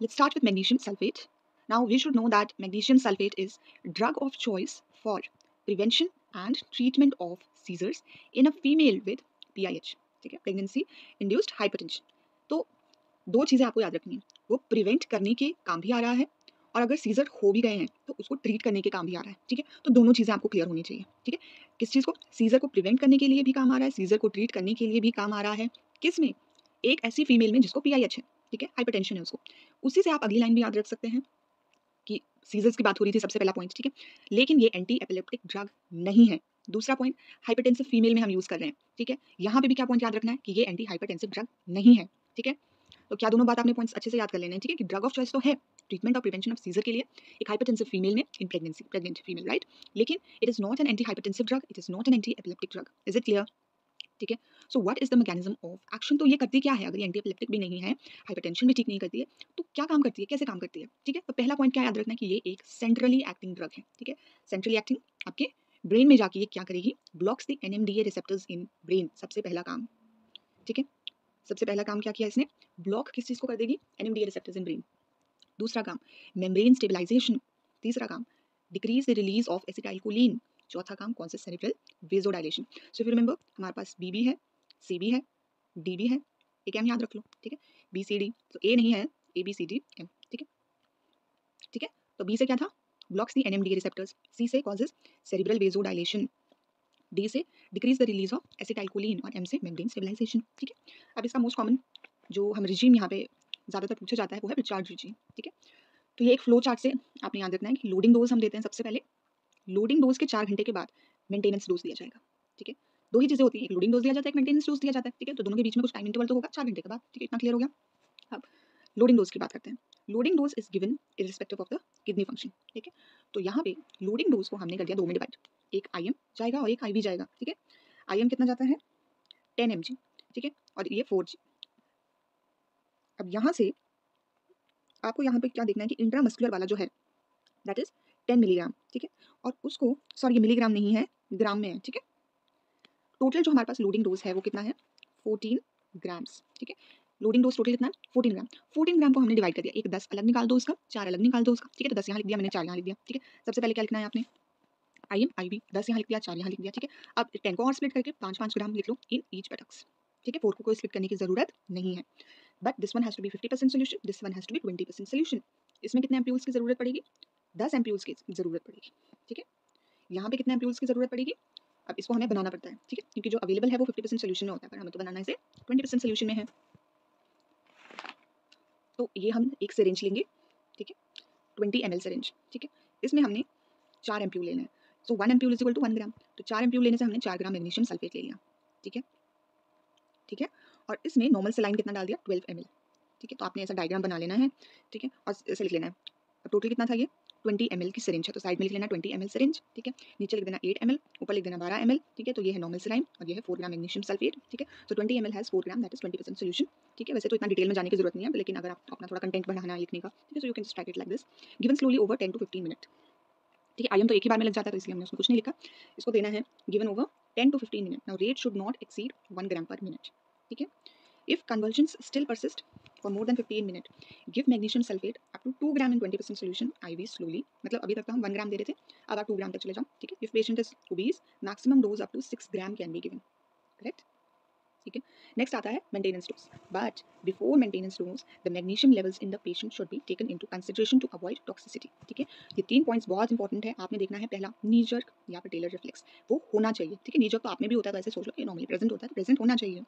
Let's start with magnesium sulfate. Now we should know that magnesium sulfate is drug of choice for prevention and treatment of seizures in a female with PIH, ठीक है, pregnancy induced hypertension. तो दो चीज़ें आपको याद रखनी है, वो प्रिवेंट करने के काम भी आ रहा है और अगर सीजर हो भी गए हैं तो उसको ट्रीट करने के काम भी आ रहा है, ठीक है। तो दोनों चीज़ें आपको क्लियर होनी चाहिए, ठीक है। किस चीज़ को, सीजर को प्रिवेंट करने के लिए भी काम आ रहा है, सीजर को ट्रीट करने के लिए भी काम आ रहा है। किस में? एक ऐसी फीमेल में जिसको PIH है, ठीक है, हाइपरटेंशन है उसको। उसी से आप अगली लाइन भी याद रख सकते हैं कि सीजर्स की बात हो रही थी, सबसे पहला पॉइंट, ठीक है। लेकिन ये एंटी एपिलेप्टिक ड्रग नहीं है। दूसरा पॉइंट, हाइपरटेंसिव फीमेल में हम यूज कर रहे हैं, ठीक है। यहाँ पे भी क्या पॉइंट याद रखना है कि ये एंटी हाइपरटेंसिव ड्रग नहीं है, ठीक है। तो क्या दोनों बात आपने पॉइंट्स अच्छे से याद कर लेने हैं, ठीक है, कि ड्रग ऑफ चॉइस तो है ट्रीटमेंट और प्रिवेंशन ऑफ सीजर के लिए एक हाइपरटेंसिव फीमेल में in pregnancy, pregnant female, right. लेकिन it is not an anti hypertensive drug, it is not an anti epileptic drug. Is it clear? ठीक है। So what is the mechanism of action? तो ये करती क्या है? अगर ये एंटी एपिलेप्टिक भी नहीं है, हाइपरटेंशन भी ठीक नहीं करती है, तो क्या काम करती है, कैसे काम करती है, ठीक है। तो पहला पॉइंट क्या याद रखना है कि ये एक सेंट्रली एक्टिंग ड्रग है, ठीक है। सेंट्रली एक्टिंग, आपके ब्रेन में जाके ये क्या करेगी? Blocks the NMDA receptors in brain, सबसे पहला काम, ठीक है। सबसे पहला काम क्या किया इसने? ब्लॉक किस चीज को कर देगी? NMDA receptors in brain. दूसरा काम, मेम्ब्रेन स्टेबलाइजेशन। तीसरा काम, decrease the release of acetylcholine. चौथा काम कौन सा? Cerebral vasodilation. So if you remember, हमारे पास बी भी है, सी भी है, डी भी है, एक एम याद रख लो, ठीक है, BCD। तो ए नहीं है, ABCDM, ठीक है, ठीक है। तो बी से क्या था? ब्लॉक्स दी NMDA रिसेप्टर्स। सी से कॉजेज सेरेब्रल वेजोडाइलेशन। डी से decrease the release of acetylcholine और एम से मेम्ब्रेन स्टेबलाइजेशन, ठीक है। अब इसका मोस्ट कॉमन जो हम रिजीम यहाँ पे ज़्यादातर पूछा जाता है वो है रिचार्ड रिजीम, ठीक है। तो ये एक फ्लो चार्ट से आपने याद रखना है कि लोडिंग डोज हम देते हैं सबसे पहले। लोडिंग डोज के 4 घंटे के बाद मेंटेनेंस डोज दिया जाएगा, ठीक है। दो ही चीज़ें होती हैं, एक लोडिंग डोज दिया जाता है, एक मेंटेनेंस डोज दिया जाता है, ठीक है। तो दोनों के बीच में कुछ टाइम इंटरवल तो होगा 4 घंटे के बाद, ठीक है। इतना क्लियर हो गया। अब लोडिंग डोज की बात करते हैं। Loading dose is given irrespective of the kidney function, ठीक है। तो यहाँ पे लोडिंग डोज को हमने कर दिया 2 में डिवाइड, एक IM जाएगा और एक IV जाएगा, ठीक है। IM कितना जाता है? 10 mg, ठीक है, और ये 4G। अब यहाँ से आपको यहाँ पे क्या देखना है कि इंट्रामस्कुलर वाला जो है दैट इज 10 मिलीग्राम, ठीक है। और उसको, सॉरी ये मिलीग्राम नहीं है, ग्राम में है, ठीक है। टोटल जो हमारे पास लोडिंग डोज है वो कितना है? 14 ग्राम्स, ठीक है। लोडिंग डोज टोटल कितना है? 14 ग्राम। 14 ग्राम को हमने डिवाइड कर दिया, एक 10 अलग निकाल दो उसका, 4 अलग निकाल दो उसका, ठीक है। तो 10 यहाँ लिख दिया मैंने, 4 यहाँ लिख दिया, ठीक है। सबसे पहले क्या लिखना है आपने? IM IV 10 यहाँ लिख दिया, 4 यहाँ लिख दिया, ठीक है। अब 10 को और स्प्लिट करके 5-5 ग्राम लिख लो इन ईच बटक्स, ठीक है। 4 को कोई स्प्लिट करने की जरूरत नहीं है। But this one has to be 50% solution, this one has to be 20% solution. इसमें कितने एम्प्यूल्स की जरूरत पड़ेगी? 10 एम्प्यूल्स की जरूरत पड़ेगी, ठीक है। यहाँ पे कितने एम्प्यूल्स की जरूरत पड़ेगी? अब इसको हमें बनाना पड़ता है, ठीक है, क्योंकि जो अवेलेबल है वो 50% सोल्यूशन में होता है, पर हमें तो बनाना इसे 20% सोल्यूशन में है। तो ये हम एक सिरिंज लेंगे, ठीक है, 20 ml सिरिंज, ठीक है। इसमें हमने 4 एम्प्यूल लेना है। सो 1 एम्प्यूल इज इक्वल टू 1 ग्राम। तो 4 एम्प्यूल लेने से हमने 4 ग्राम मैग्नीशियम सल्फेट ले लिया, ठीक है, ठीक है। और इसमें नॉर्मल सेलाइन कितना डाल दिया? 12 ml, ठीक है। तो आपने ऐसा डायग्राम बना लेना है, ठीक है, और ऐसे लिख लेना है। अब टोटल कितना था ये? 20 ml की सिरिंज है, तो साइड में लिख लेना 20 ml सिरिंज, ठीक है। नीचे लिख देना 8 ml, ऊपर लिख देना 12 ml, ठीक है। तो ये है नॉर्मल सेलाइन और ये है 4 ग्राम मैग्नीशियम सल्फेट, ठीक है। सो 20 ml has 4 gram, that is 20% solution, ठीक है। वैसे तो इतना डिटेल में जाने की जरूरत नहीं है, लेकिन अगर आप अपना थोड़ा कंटेंट बढ़ाना है लिखने का, ठीक है, so you can just right it like this, given slowly over 10 to 15 minute, ठीक है। आईएम तो एक ही बार में लग जाता है, तो इसलिए हमने उसमें कुछ नहीं लिखा। इसको देना है given over 10 to 15 minute. Now rate should not exceed 1 ग्राम पर मिनट, ठीक है। If convulsions still persist for more than 15 minutes, give magnesium sulfate up to 2 gram in 20% solution IV slowly. मतलब अभी तक तो हम 1 ग्राम दे रहे थे, अब आप 2 ग्राम तक चले जाओ, ठीक है। If patient is obese, maximum dose up to 6 gram can be given. Correct? ठीक है। नेक्स्ट आता है maintenance dose. But before maintenance dose the magnesium levels in the patient should be taken into consideration to avoid toxicity, ठीक है। ये 3 points बहुत important है, आपने देखना है। पहला, नी जर्क या फिर टेलर रिफ्लेक्स, वो होना चाहिए, ठीक है। नी जर्क तो आप में भी होता है, तो ऐसे सोच लो, ये नॉर्मली प्रेजेंट होता है, तो प्रेजेंट होना चाहिए।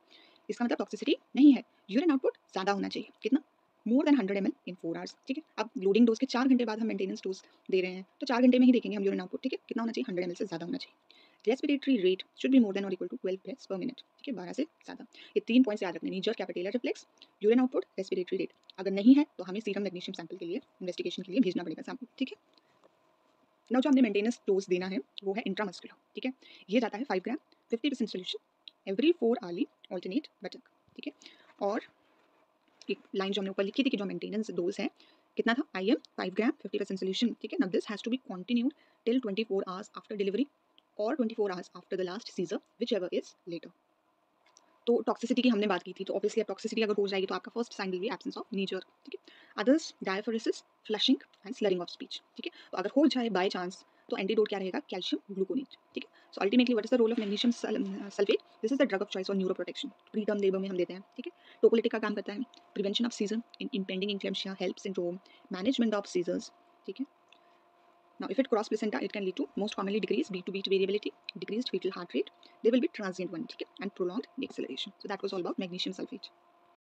इसका मतलब टॉक्सिसिटी नहीं है। यूरिन आउटपुट ज़्यादा होना चाहिए, कितना? मोर देन 100 ml इन 4 आवर्स, ठीक है। अब लोडिंग डोज के 4 घंटे बाद हम मेंटेनेंस डोज दे रहे हैं, तो 4 घंटे में ही देखेंगे हम यूरिन आउटपुट, ठीक है। कितना होना चाहिए? 100 ml से ज़्यादा होना चाहिए। Respiratory rate should be more than और equal to 12 breaths per minute, ठीक है, 12 से ज़्यादा। ये 3 पॉइंट्स याद रखने, knee jerk, patellar reflex, urine output, respiratory rate. अगर नहीं है तो हमें सीरम मैग्नीशियम सैंपल के लिए इन्वेस्टिगेशन के लिए भेजना पड़ेगा सैंपल, ठीक है। नाउ जो हमने मेंटेनेंस डोज देना है वो है इंट्रामस्कुलर, ठीक है। ये जाता है 5 ग्राम 50% सोल्यूशन एवरी 4 आवर्ली ऑल्टरनेट बटक, ठीक है। और एक लाइन जो हमने ऊपर लिखी थी कि जो मेंटेनेंस डोज है कितना था? IM 5 ग्राम 50% सोल्यूशन, ठीक है। Now this has to be continued till 24 hours after delivery और 24 hours after the last seizure, whichever is later. तो टॉक्सिसिटी की हमने बात की थी, तो ऑब्वियसली अब टॉक्सिसिटी अगर हो जाएगी तो आपका first sign will be absence of knee jerk, ठीक है। Others diaphoresis, flushing and slurring of speech. ठीक है, तो अगर हो जाए बाय चांस तो एंटीडोट क्या रहेगा, कैल्शियम ग्लूकोनेट। ठीक है, so ultimately what is the role of magnesium sulphate? This is the drug of choice for neuroprotection. Preterm labour में हम देते हैं। ठीक है, टोकोलिटिक का काम करता है, prevention of seizure in impending eclampsia, HELLP syndrome, management of seizures. ठीक है, now if it cross placenta it can lead to most commonly decreased beat to beat variability, decreased fetal heart rate, there will be transient one, ठीक है, and prolonged acceleration. So that was all about magnesium sulfate.